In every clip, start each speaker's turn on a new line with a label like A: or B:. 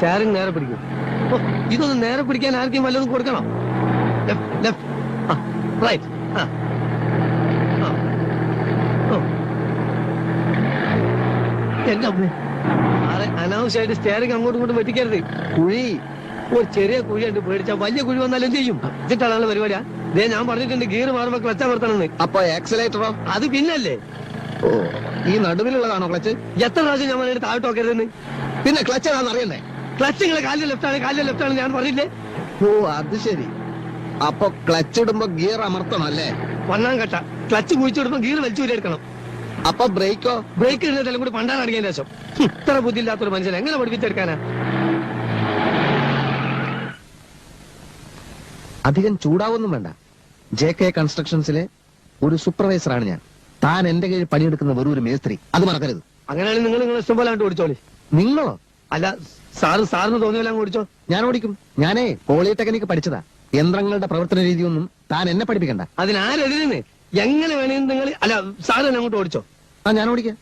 A: Steering നേരെ പിടിക്കും. ഇതൊന്ന് നേരെ പിടിക്കാൻ ആർക്കും വല്ലതും കൊടുക്കണം. റൈറ്റ്. എന്റെ അമ്മേ, അനാവശ്യമായിട്ട് സ്റ്റാറിങ് അങ്ങോട്ടും ഇങ്ങോട്ടും വെട്ടിക്കരുത്. കുഴി ഒരു ചെറിയ കുഴിയുണ്ട്, പേടിച്ചാ വലിയ കുഴി വന്നാലും ചെയ്യും. ഇതിട്ടാണുള്ള പരിപാടിയാ. ദേ ഞാൻ പറഞ്ഞിട്ടുണ്ട് ഗിയർ മാറുമ്പോ ക്ലച്ച് അമർത്തണമെന്ന്.
B: അപ്പൊ ആക്സിലേറ്ററോ?
A: അത് പിന്നല്ലേ.
B: ഓ, ഈ നടുവിലുള്ളതാണോ ക്ലച്ച്?
A: എത്ര പ്രാവശ്യം ഞാൻ പറഞ്ഞിട്ട് താഴോട്ട് നോക്കരുതെന്ന്.
B: പിന്നെ ക്ലച്ച് ഏതാണെന്ന് അറിയണ്ടേ?
A: ക്ലച്ച് നിങ്ങളെ കാലിന്റെ ലെഫ്റ്റ് ആണ് ഞാൻ പറഞ്ഞില്ലേ.
B: ഓ, അത് ശരി. അപ്പൊ ക്ലച്ച് ഇടുമ്പോ ഗിയർ അമർത്തണം അല്ലേ?
A: ഒന്നാം കട്ട ക്ലച്ച് കുഴിച്ചിടുമ്പോ ഗിയർ വലിച്ചൂരെടുക്കണം.
B: അപ്പൊ ബ്രേക്കോ?
A: ബ്രേക്ക് ഇടുന്നതെല്ലാം കൂടി പണ്ടാൻ അടങ്ങിയതിന് ശേഷം. ഇത്ര ബുദ്ധിയില്ലാത്തൊരു മനുഷ്യനെ എങ്ങനെ പഠിപ്പിച്ചെടുക്കാനാ?
B: അധികം ചൂടാവൊന്നും വേണ്ട. JK കൺസ്ട്രക്ഷൻസിലെ ഒരു സൂപ്പർവൈസറാണ് ഞാൻ. താൻ എന്റെ കയ്യിൽ പണിയെടുക്കുന്ന വെറും ഒരു മേസ്ത്രി, അത് മറക്കരുത്.
A: അങ്ങനെയാണെങ്കിൽ നിങ്ങൾ ഇഷ്ടം പോലെ അങ്ങോട്ട് ഓടിച്ചോളി.
B: നിങ്ങളോ?
A: അല്ല, സാറിന് തോന്നിയല്ല ഓടിച്ചോ.
B: ഞാൻ ഓടിക്കും. ഞാനേ പോളിടെക്നിക്ക് പഠിച്ചതാ. യന്ത്രങ്ങളുടെ പ്രവർത്തന രീതിയൊന്നും താൻ എന്നെ പഠിപ്പിക്കണ്ട.
A: അതിനാരെതിരെന്ന് എങ്ങനെ വേണമെങ്കിൽ നിങ്ങൾ അല്ല സാറ് തന്നെ അങ്ങോട്ട് ഓടിച്ചോ.
B: ആ, ഞാൻ ഓടിക്കാം.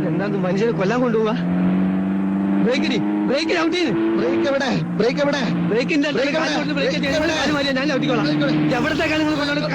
A: എന്താ മനുഷ്യനെ കൊല്ലാൻ കൊണ്ടുപോവാ? ബ്രേക്ക് ഔട്ട് ചെയ്ത്.
B: ബ്രേക്ക് എവിടെ?
A: ബ്രേക്കിന്റെ ഞാൻ ഔട്ടിക്കോളാം. എവിടത്തേക്കാണ് നിങ്ങൾ കൊണ്ടുപോകുന്നത്?